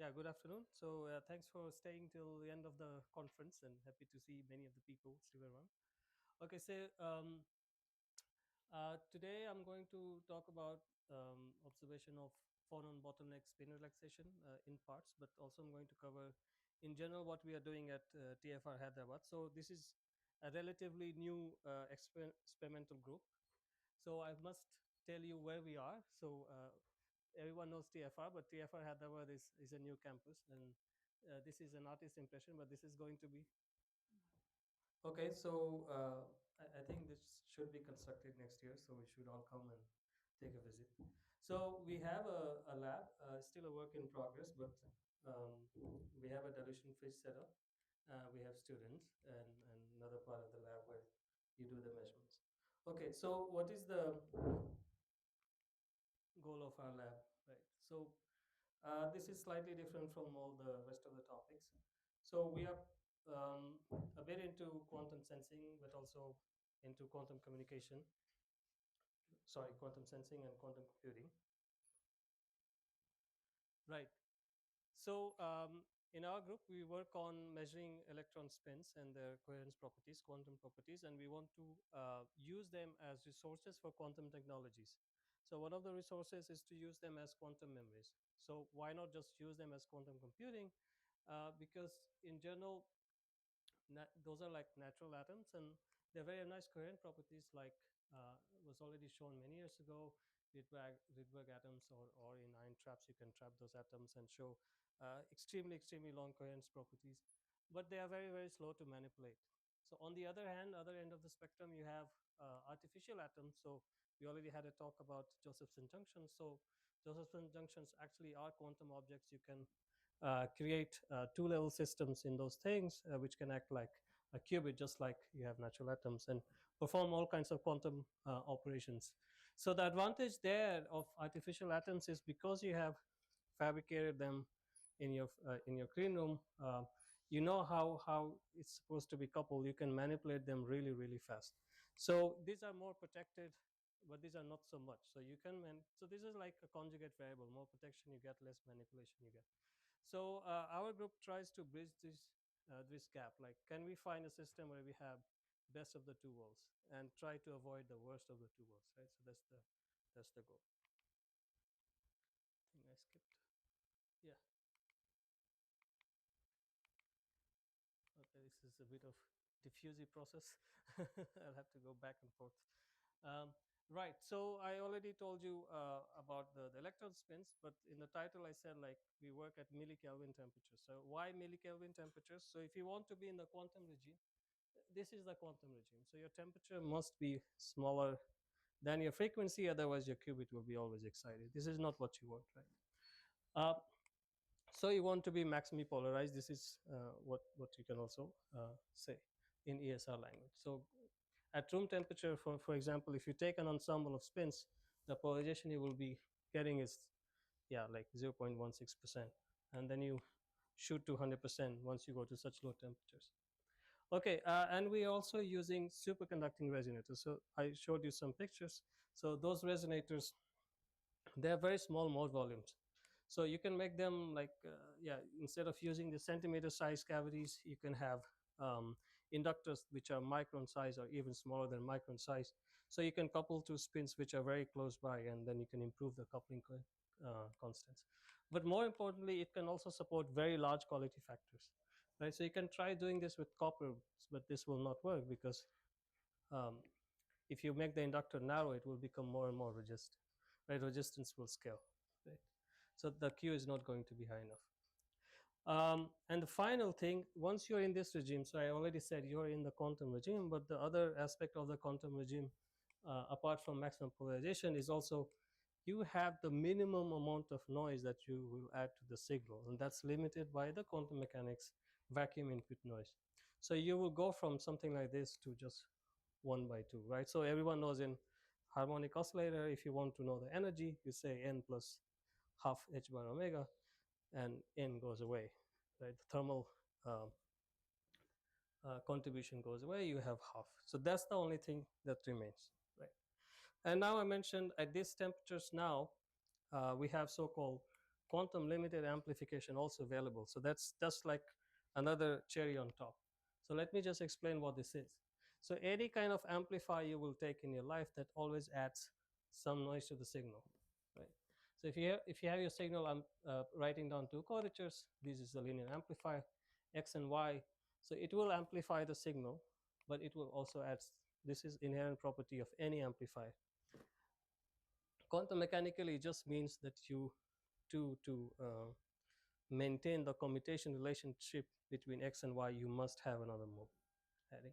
Yeah, good afternoon. So, thanks for staying till the end of the conference, and happy to see many of the people still around. Okay, so today I'm going to talk about observation of phonon bottleneck spin relaxation in parts, but also I'm going to cover in general what we are doing at TFR Hyderabad. So, this is a relatively new experimental group. So, I must tell you where we are. So, everyone knows TFR, but TFR Hyderabad is a new campus, and this is an artist impression, but this is going to be okay. So I think this should be constructed next year, so we should all come and take a visit. So we have a lab, still a work in progress, but we have a dilution fish setup. We have students and another part of the lab where you do the measurements. Okay, so what is the goal of our lab, right? So this is slightly different from all the rest of the topics. So we are a bit into quantum sensing, but also into quantum communication. Sorry, quantum sensing and quantum computing. Right. So in our group, we work on measuring electron spins and their coherence properties, quantum properties, and we want to use them as resources for quantum technologies. So one of the resources is to use them as quantum memories. So why not just use them as quantum computing? Because in general, those are like natural atoms, and they're very nice coherent properties, like was already shown many years ago. Rydberg atoms, or in ion traps, you can trap those atoms and show extremely long coherence properties, but they are very slow to manipulate. So on the other hand, other end of the spectrum, you have artificial atoms. So we already had a talk about Josephson junctions. So Josephson junctions actually are quantum objects. You can create two-level systems in those things, which can act like a qubit, just like you have natural atoms, and perform all kinds of quantum operations. So the advantage there of artificial atoms is because you have fabricated them in your clean room. You know how it's supposed to be coupled. You can manipulate them really fast. So these are more protected, but these are not so much. So you can so this is like a conjugate variable. More protection you get, less manipulation you get. So our group tries to bridge this gap. Like, can we find a system where we have best of the two worlds and try to avoid the worst of the two worlds, right? So that's the goal. I think I skipped. Yeah. Okay. This is a bit of diffusey process. I'll have to go back and forth. Um, right. So I already told you about the electron spins, but in the title I said like we work at millikelvin temperatures. So why millikelvin temperatures? So if you want to be in the quantum regime, this is the quantum regime. So your temperature must be smaller than your frequency, otherwise your qubit will be always excited. This is not what you want, right? Uh, so you want to be maximally polarized. This is what you can also say in ESR language. So at room temperature, for example, if you take an ensemble of spins, the polarization you will be getting is like 0.16%, and then you shoot to 100% once you go to such low temperatures. Okay, and we're also using superconducting resonators. So I showed you some pictures. So those resonators, they are very small mode volumes. So you can make them like, instead of using the centimeter size cavities, you can have inductors which are micron size or even smaller than micron size. So you can couple two spins which are very close by, and then you can improve the coupling constants. But more importantly, it can also support very large quality factors, right? So you can try doing this with copper, but this will not work because um, if you make the inductor narrow, it will become more and more resistant, right? Resistance will scale, right? So the Q is not going to be high enough. And the final thing, once you're in this regime, so I already said you're in the quantum regime, but the other aspect of the quantum regime, apart from maximum polarization, is also you have the minimum amount of noise that you will add to the signal, and that's limited by the quantum mechanics vacuum input noise. So you will go from something like this to just 1/2, right? So everyone knows in harmonic oscillator, if you want to know the energy, you say n plus half h bar omega, and n goes away, right? The thermal contribution goes away, you have half. So that's the only thing that remains, right? And now I mentioned at these temperatures now, we have so-called quantum limited amplification also available. So that's just like another cherry on top. So let me just explain what this is. So any kind of amplifier you will take in your life that always adds some noise to the signal, right? So if you have your signal, I'm writing down two quadratures. This is the linear amplifier, X and Y. So it will amplify the signal, but it will also add. This is inherent property of any amplifier. Quantum mechanically just means that you to maintain the commutation relationship between X and Y, you must have another mode adding.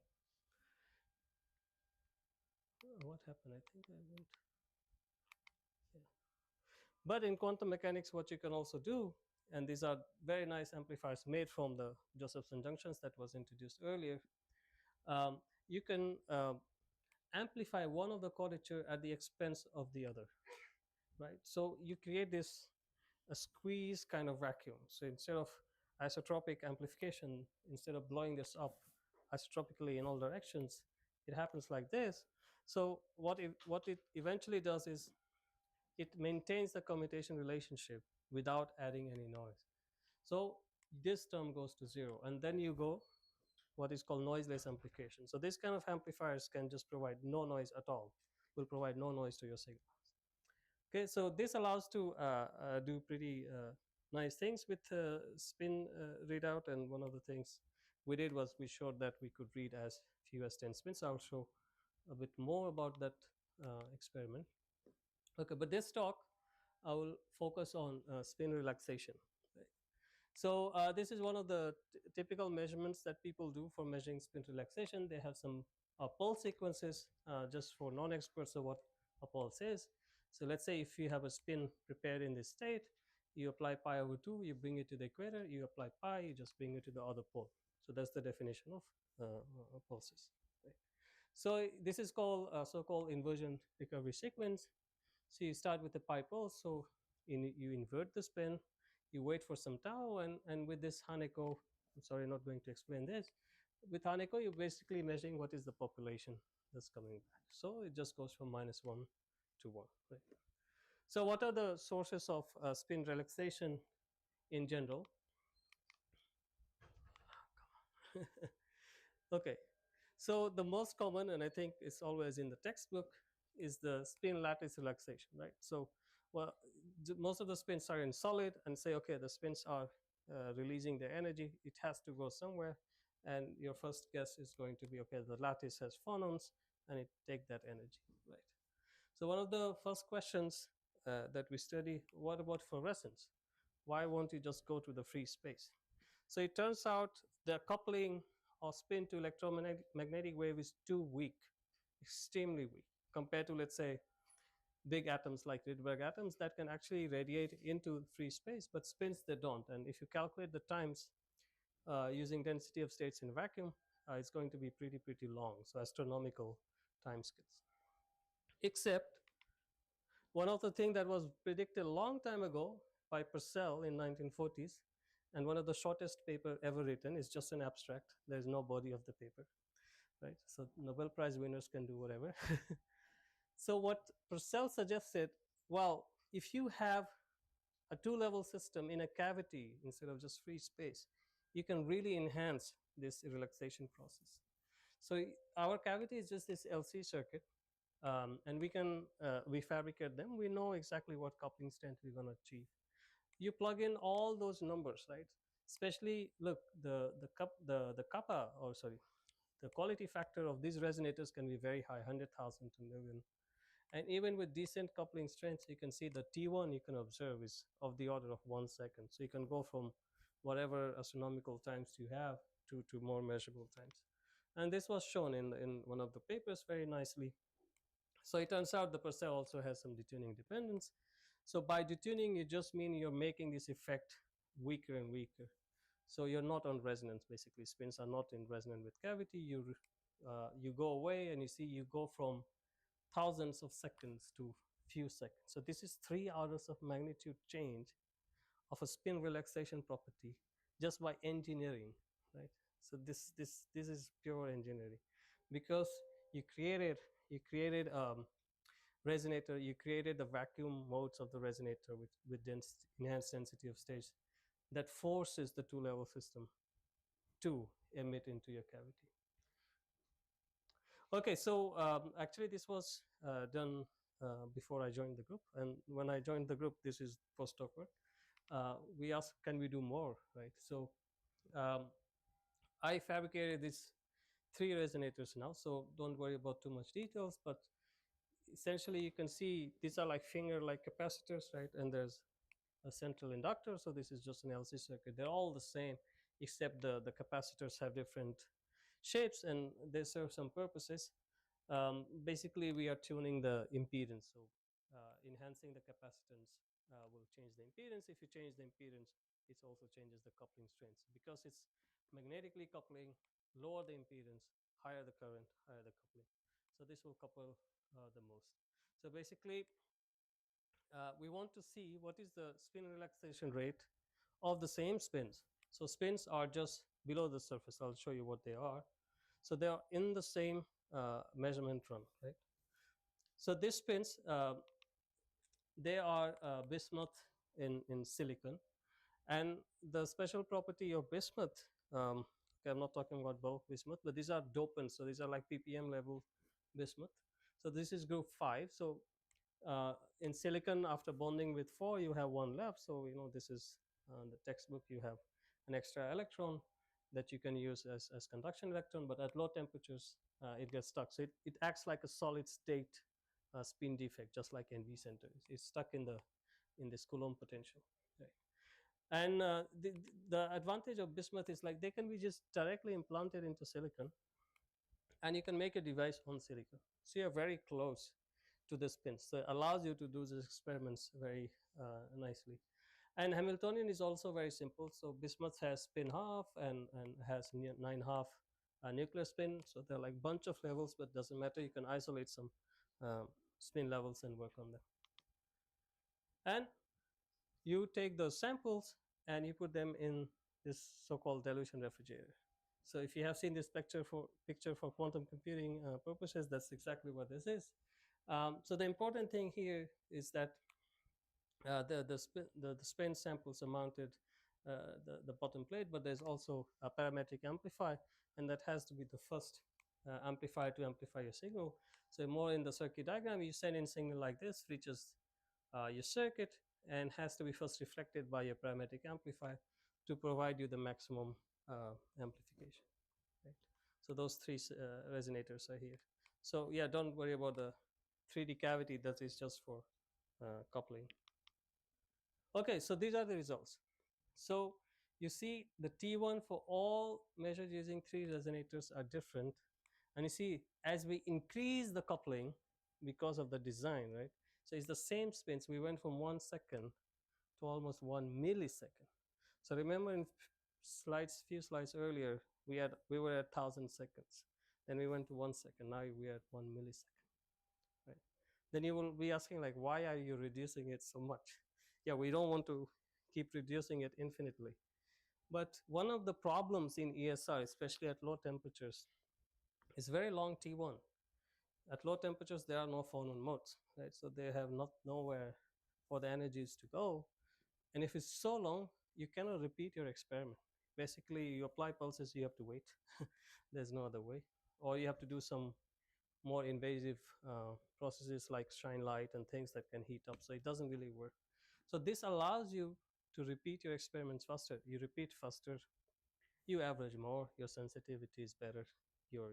What happened? I think I went. Yeah. But in quantum mechanics, what you can also do, and these are very nice amplifiers made from the Josephson junctions that was introduced earlier, um, you can amplify one of the quadrature at the expense of the other, right? So you create this a squeeze kind of vacuum. So instead of isotropic amplification, instead of blowing this up isotropically in all directions, it happens like this. So what it eventually does is it maintains the commutation relationship without adding any noise. So this term goes to zero, and then you go what is called noiseless amplification. So this kind of amplifiers can just provide no noise at all, will provide no noise to your signal. Okay, so this allows to do pretty nice things with spin readout, and one of the things we did was we showed that we could read as few as 10 spins. I'll show a bit more about that experiment. Okay, but this talk I will focus on spin relaxation. Right? So this is one of the typical measurements that people do for measuring spin relaxation. They have some pulse sequences just for non-experts of what a pulse is. So let's say if you have a spin prepared in this state, you apply pi over 2, you bring it to the equator, you apply pi, you just bring it to the other pole. So that's the definition of pulses. Right? So this is called so-called inversion recovery sequence. So you start with the pi pulse, so you invert the spin, you wait for some tau, and with this Haneko, I'm sorry, not going to explain this. With Haneko, you're basically measuring what is the population that's coming back. So it just goes from -1 to 1. Right? So what are the sources of spin relaxation in general? Okay, so the most common, and I think it's always in the textbook, is the spin lattice relaxation, right? So, well, most of the spins are in solid, and say, okay, the spins are releasing their energy. It has to go somewhere, and your first guess is going to be, okay, the lattice has phonons, and it take that energy, right? So one of the first questions that we study, what about fluorescence? Why won't you just go to the free space? So it turns out the coupling of spin to electromagnetic wave is too weak, extremely weak, compared to, let's say, big atoms like Rydberg atoms that can actually radiate into free space, but spins they don't. And if you calculate the times using density of states in vacuum, it's going to be pretty long, so astronomical time scales. Except one of the things that was predicted a long time ago by Purcell in 1940s, and one of the shortest paper ever written, is just an abstract. There's no body of the paper, right? So Nobel Prize winners can do whatever. So what Purcell suggested, well, if you have a two-level system in a cavity instead of just free space, you can really enhance this relaxation process. So our cavity is just this LC circuit, and we fabricate them. We know exactly what coupling strength we're going to achieve. You plug in all those numbers, right? Especially, look, the kappa, or sorry, the quality factor of these resonators can be very high, 100,000 to million. And even with decent coupling strengths, you can see the T1 you can observe is of the order of 1 second. So you can go from whatever astronomical times you have to more measurable times. And this was shown in one of the papers very nicely. So it turns out the Purcell also has some detuning dependence. So by detuning, you just mean you're making this effect weaker and weaker. So you're not on resonance, basically. Spins are not in resonance with cavity. You go away, and you see you go from thousands of seconds to few seconds. So this is 3 orders of magnitude change of a spin relaxation property just by engineering, right? So this is pure engineering, because you created resonator, you created the vacuum modes of the resonator with enhanced density of stage that forces the two-level system to emit into your cavity. Okay, so actually this was done before I joined the group, and when I joined the group, this is postdoc work. We asked, can we do more, right? So um, I fabricated these 3 resonators now, so don't worry about too much details, but essentially you can see these are like finger-like capacitors, right? And there's a central inductor, so this is just an LC circuit. They're all the same, except the capacitors have different shapes and they serve some purposes. Basically, we are tuning the impedance, so enhancing the capacitance will change the impedance. If you change the impedance, it also changes the coupling strength. Because it's magnetically coupling, lower the impedance, higher the current, higher the coupling. So this will couple the most. So basically, we want to see what is the spin relaxation rate of the same spins. So spins are just below the surface. I'll show you what they are. So they are in the same measurement run, right? So these spins, they are bismuth in silicon. And the special property of bismuth, okay, I'm not talking about bulk bismuth, but these are dopants. So these are like ppm level bismuth. So this is group 5. So in silicon, after bonding with 4, you have 1 left. So this is the textbook. You have an extra electron that you can use as conduction electron, but at low temperatures it gets stuck. So it acts like a solid state spin defect, just like NV center. It's stuck in this Coulomb potential, right? And the advantage of bismuth is like they can be just directly implanted into silicon, and you can make a device on silicon. So you're very close to the spins. So it allows you to do these experiments very nicely. And Hamiltonian is also very simple. So bismuth has spin half and has 9 half nuclear spin. So they're like bunch of levels, but doesn't matter. You can isolate some spin levels and work on them. And you take those samples and you put them in this so-called dilution refrigerator. So if you have seen this picture for quantum computing purposes, that's exactly what this is. So the important thing here is that the spin samples are mounted the bottom plate, but there's also a parametric amplifier, and that has to be the first amplifier to amplify your signal. So more in the circuit diagram, you send in signal like this, reaches your circuit, and has to be first reflected by your parametric amplifier to provide you the maximum amplification. Right? So those 3 resonators are here. So yeah, don't worry about the 3D cavity. That is just for coupling. Okay, so these are the results. So you see the T1 for all measured using 3 resonators are different. And you see, as we increase the coupling because of the design, right? So it's the same spins. We went from 1 second to almost 1 millisecond. So remember in few slides earlier, we were at 1,000 seconds. Then we went to 1 second. Now we are at 1 millisecond. Right? Then you will be asking, like, why are you reducing it so much? Yeah, we don't want to keep reducing it infinitely. But one of the problems in ESR, especially at low temperatures, is very long T1. At low temperatures, there are no phonon modes, right? So they have nowhere for the energies to go. And if it's so long, you cannot repeat your experiment. Basically, you apply pulses, you have to wait. There's no other way. Or you have to do some more invasive processes like shine light and things that can heat up. So it doesn't really work. So this allows you to repeat your experiments faster. You repeat faster, you average more, your sensitivity is better, your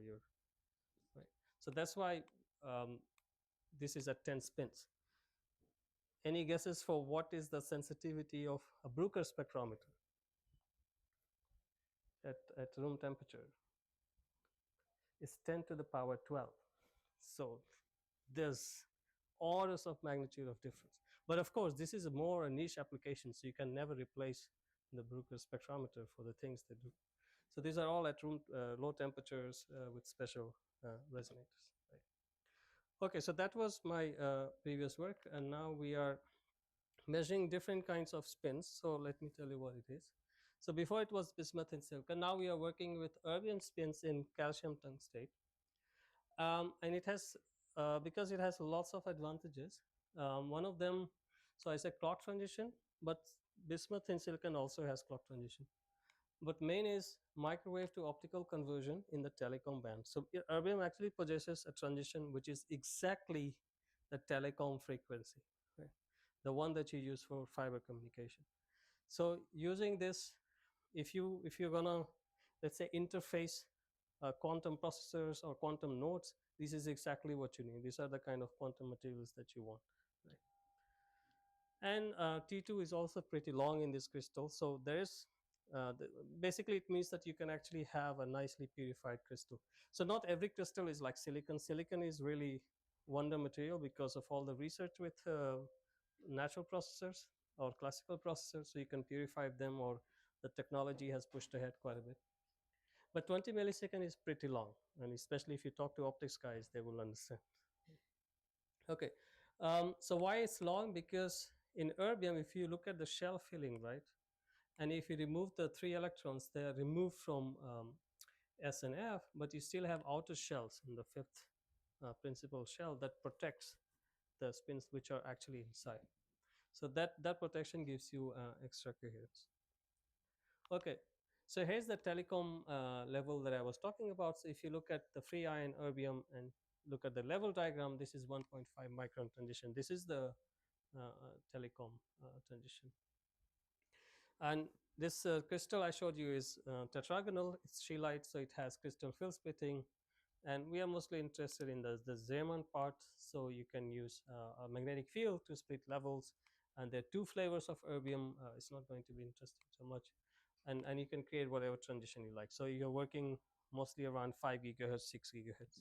right. So that's why this is at 10 spins. Any guesses for what is the sensitivity of a Bruker spectrometer at room temperature? It's 10 to the power 12. So there's orders of magnitude of difference. But of course, this is a more niche application, so you can never replace the Bruker spectrometer for the things they do. So these are all at low temperatures with special resonators. Right? Okay, so that was my previous work, and now we are measuring different kinds of spins. So let me tell you what it is. So before it was bismuth and silicon, now we are working with erbium spins in calcium tungstate. And it has because it has lots of advantages. One of them, so I said clock transition, but bismuth in silicon also has clock transition. But main is microwave to optical conversion in the telecom band. So erbium actually possesses a transition which is exactly the telecom frequency, right? The one that you use for fiber communication. So using this, if you're gonna, let's say, interface quantum processors or quantum nodes, this is exactly what you need. These are the kind of quantum materials that you want, right? And T2 is also pretty long in this crystal, so there's the, basically it means that you can actually have a nicely purified crystal. So not every crystal is like silicon. Silicon is really wonder material because of all the research with natural processors or classical processors, so you can purify them, or the technology has pushed ahead quite a bit. But 20 millisecond is pretty long, and especially if you talk to optics guys, they will understand. Okay, so why it's long? Because in erbium, if you look at the shell filling, right, and if you remove the 3 electrons, they are removed from S and F, but you still have outer shells in the fifth principal shell that protects the spins which are actually inside. So that protection gives you extra coherence. Okay, so here's the telecom level that I was talking about. So if you look at the free ion erbium and look at the level diagram, this is 1.5 micron transition. This is the telecom transition. And this crystal I showed you is tetragonal. It's scheelite, so it has crystal field splitting. And we are mostly interested in the Zeeman part. So you can use a magnetic field to split levels. And there are two flavors of erbium. It's not going to be interesting so much. And you can create whatever transition you like. So you're working mostly around 5 gigahertz, 6 gigahertz.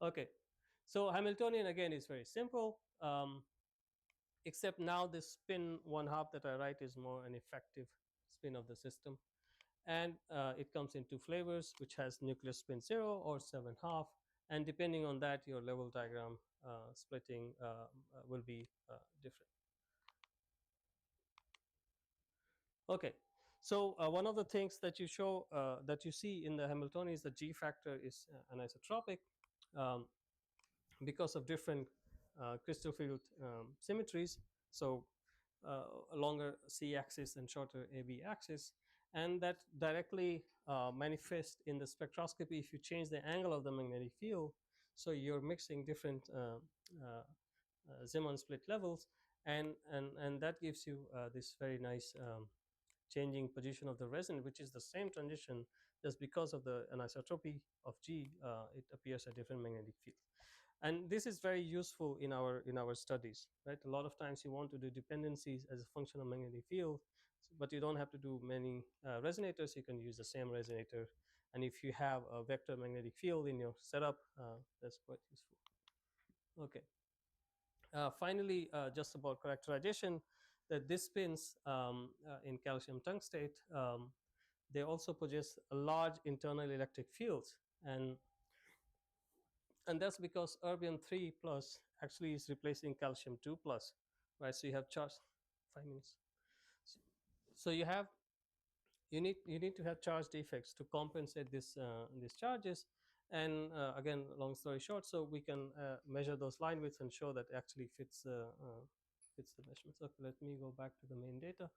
Okay, so Hamiltonian again is very simple, except now this spin 1/2 that I write is more an effective spin of the system. And it comes in two flavors, which has nuclear spin 0 or 7/2. And depending on that, your level diagram splitting will be different. Okay, so one of the things that you show that you see in the Hamiltonian is the G factor is anisotropic um, because of different crystal field symmetries. So a longer C axis and shorter AB axis, and that directly manifests in the spectroscopy if you change the angle of the magnetic field. So you're mixing different Zeeman split levels, and that gives you this very nice changing position of the resonance, which is the same transition. Just because of the anisotropy of G, it appears a different magnetic field. And this is very useful in our studies, right? A lot of times you want to do dependencies as a function of magnetic field, but you don't have to do many resonators. You can use the same resonator, and if you have a vector magnetic field in your setup, that's quite useful. Okay, finally, just about characterization, that these spins in calcium tungstate, they also possess a large internal electric fields, and that's because erbium 3 plus actually is replacing calcium 2 plus, right? So you have charge 5 minutes. So you need to have charge defects to compensate these charges. And again, long story short, so we can measure those line widths and show that actually fits the measurements. Okay, let me go back to the main data.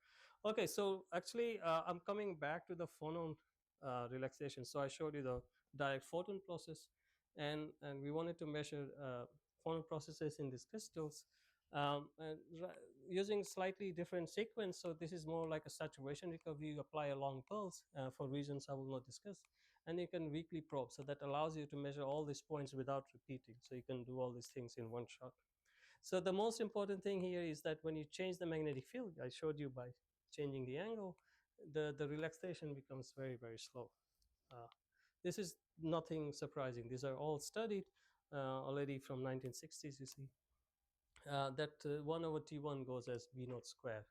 Okay, so actually I'm coming back to the phonon relaxation. So I showed you the direct photon process, and we wanted to measure phonon processes in these crystals, and using slightly different sequence. So this is more like a saturation recovery. You apply a long pulse for reasons I will not discuss, and you can weakly probe. So that allows you to measure all these points without repeating. So you can do all these things in one shot. So the most important thing here is that when you change the magnetic field, I showed you by changing the angle, the relaxation becomes very, very slow. Uh, this is nothing surprising. These are all studied already from 1960s, you see. That 1 over T1 goes as B naught square.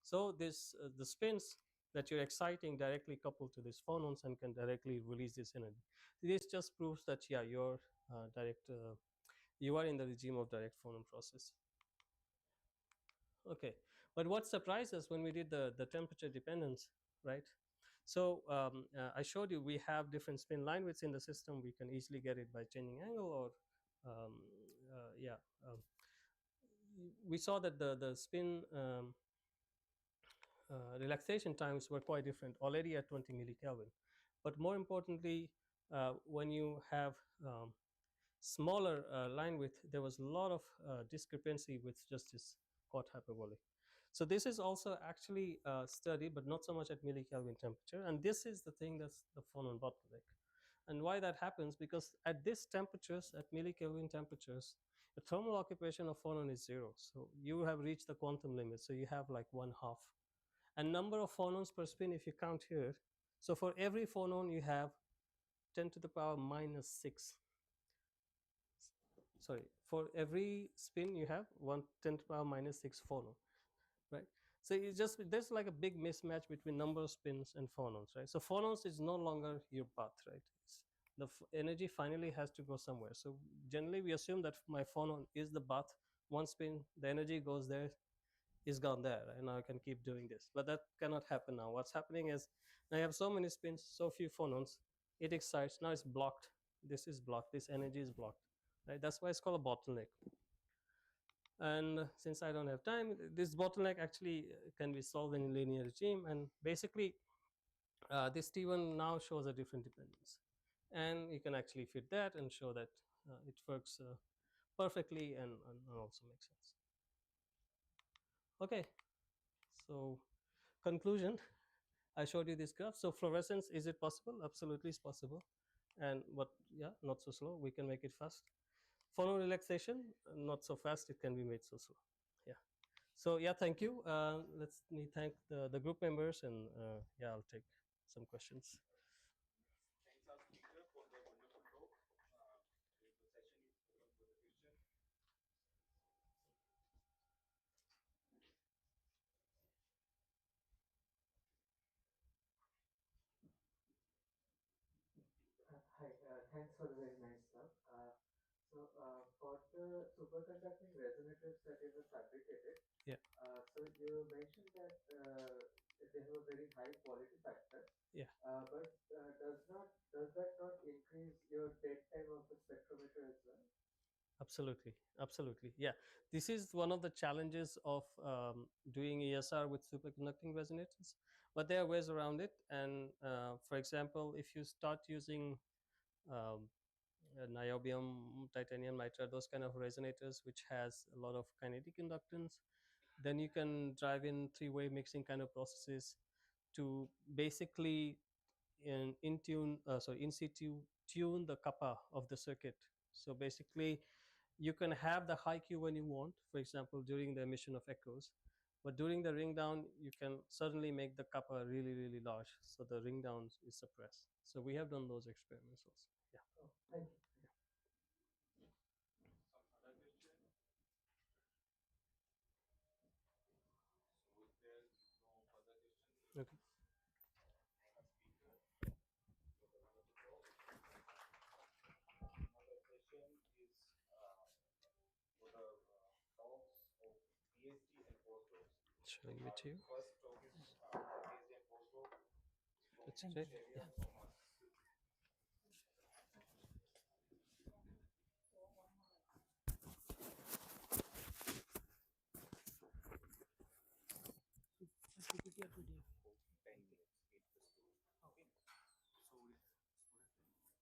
So this the spins that you're exciting directly coupled to these phonons and can directly release this energy. This just proves that, yeah, you are in the regime of direct phonon process. Okay, but what surprised us when we did the temperature dependence, right? So I showed you we have different spin line widths in the system. We can easily get it by changing angle, or um, yeah. Um, we saw that the spin relaxation times were quite different already at 20 millikelvin. But more importantly, when you have um, smaller line width, there was a lot of discrepancy with just this cot hyperbolic. So this is also actually studied, but not so much at millikelvin temperature. And this is the thing that's the phonon bottleneck. And why that happens, because at these temperatures, at millikelvin temperatures, the thermal occupation of phonon is zero. So you have reached the quantum limit. So you have like one half. And number of phonons per spin, if you count here, so for every phonon you have 10 to the power minus 6. Sorry, for every spin you have 10 to the power minus 6 phonon, right? So it's just, there's like a big mismatch between number of spins and phonons, right? So phonons is no longer your path, right? The energy finally has to go somewhere. So generally we assume that my phonon is the bath. One spin, the energy goes there, is gone there, and now I can keep doing this. But that cannot happen now. What's happening is I have so many spins, so few phonons. It excites. Now it's blocked. This is blocked. This energy is blocked. Right? That's why it's called a bottleneck. And since I don't have time, this bottleneck actually can be solved in a linear regime. And basically, this T1 now shows a different dependence. And you can actually fit that and show that it works perfectly, and also makes sense. Okay, so conclusion. I showed you this graph. So fluorescence, is it possible? Absolutely, it's possible. And but yeah, not so slow. We can make it fast. Phono relaxation, not so fast. It can be made so slow. Yeah. So yeah, thank you. Let's me thank the group members, and yeah, I'll take some questions. Hi, thanks for the very nice talk. For the superconducting resonators that you have fabricated, Yeah. so you mentioned that they have a very high quality factor. Yeah. But does that not increase your dead time of the spectrometer as well? Absolutely, absolutely. Yeah, this is one of the challenges of doing ESR with superconducting resonators, but there are ways around it. And for example, if you start using um, niobium, titanium nitride, those kind of resonators, which has a lot of kinetic inductance, then you can drive in three-way mixing kind of processes to basically in situ tune the kappa of the circuit. So basically, you can have the high Q when you want, for example, during the emission of echoes, but during the ring down, you can suddenly make the kappa really, really large, so the ring down is suppressed. So we have done those experiments also. Yeah. Oh, thank you. Okay. Showing it to you. Let's check. Yeah.